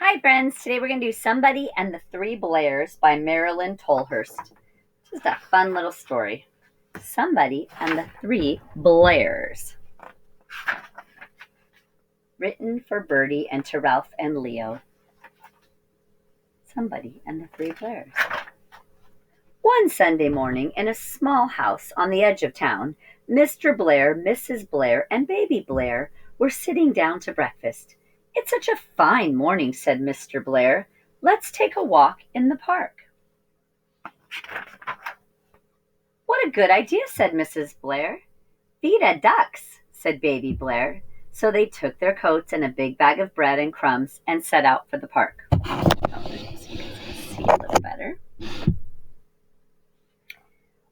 Hi, friends. Today we're going to do Somebody and the Three Blairs by Marilyn Tolhurst. Just a fun little story. Somebody and the Three Blairs. Written for Bertie and to Ralph and Leo. Somebody and the Three Blairs. One Sunday morning in a small house on the edge of town, Mr. Blair, Mrs. Blair, and Baby Blair were sitting down to breakfast. "It's such a fine morning," said Mr. Blair. "Let's take a walk in the park." "What a good idea," said Mrs. Blair. "Feed a ducks," said Baby Blair. So they took their coats and a big bag of bread and crumbs and set out for the park. Oh, so you guys can see a little better.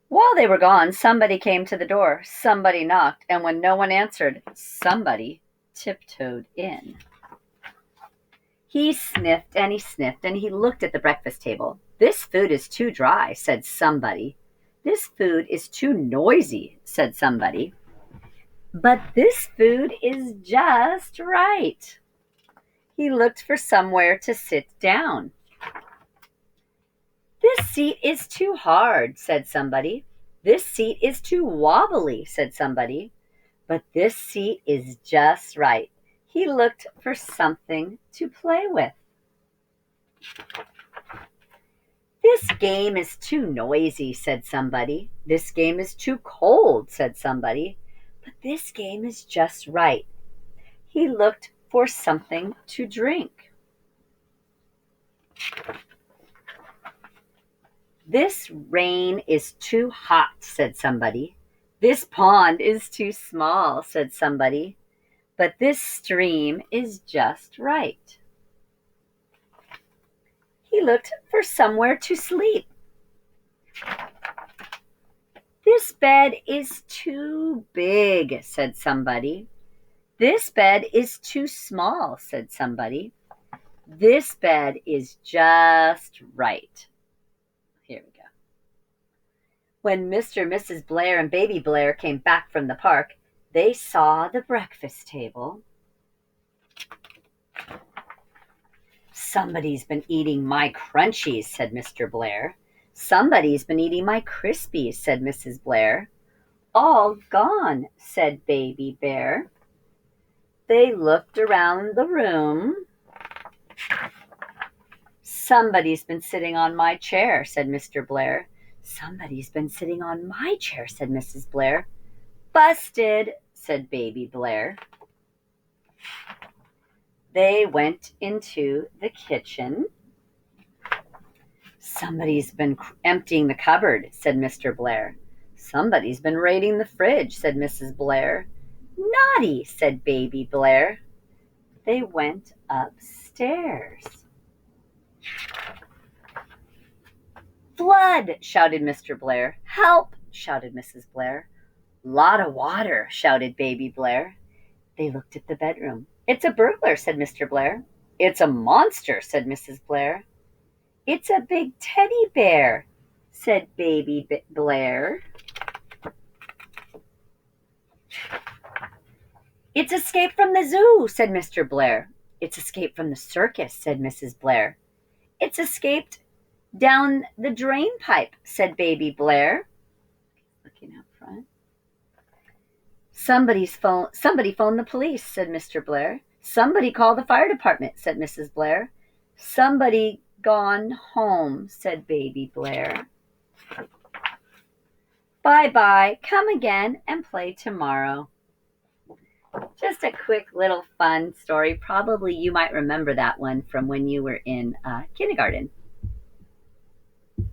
While they were gone, somebody came to the door. Somebody knocked, and when no one answered, somebody tiptoed in. He sniffed and he looked at the breakfast table. "This food is too dry," said somebody. "This food is too noisy," said somebody. "But this food is just right." He looked for somewhere to sit down. "This seat is too hard," said somebody. "This seat is too wobbly," said somebody. "But this seat is just right." He looked for something to play with. "This game is too noisy," said somebody. "This game is too cold," said somebody. "But this game is just right." He looked for something to drink. "This rain is too hot," said somebody. "This pond is too small," said somebody. "But this stream is just right." He looked for somewhere to sleep. "This bed is too big," said somebody. "This bed is too small," said somebody. "This bed is just right." Here we go. When Mr. and Mrs. Blair and Baby Blair came back from the park, they saw the breakfast table. "Somebody's been eating my crunchies," said Mr. Blair. "Somebody's been eating my crispies," said Mrs. Blair. "All gone," said Baby Bear. They looked around the room. "Somebody's been sitting on my chair," said Mr. Blair. "Somebody's been sitting on my chair," said Mrs. Blair. "Busted," said Baby Blair. They went into the kitchen. "Somebody's been emptying the cupboard," said Mr. Blair. "Somebody's been raiding the fridge," said Mrs. Blair. "Naughty," said Baby Blair. They went upstairs. "Flood," shouted Mr. Blair. "Help," shouted Mrs. Blair. "Lot of water," shouted Baby Blair. They looked at the bedroom. "It's a burglar," said Mr. Blair. "It's a monster," said Mrs. Blair. "It's a big teddy bear," said Baby Blair. "It's escaped from the zoo," said Mr. Blair. "It's escaped from the circus," said Mrs. Blair. "It's escaped down the drain pipe," said Baby Blair. Looking out front. Somebody phoned the police," said Mr. Blair. "Somebody called the fire department," said Mrs. Blair. "Somebody gone home," said Baby Blair. "Bye-bye. Come again and play tomorrow." Just a quick little fun story. Probably you might remember that one from when you were in kindergarten.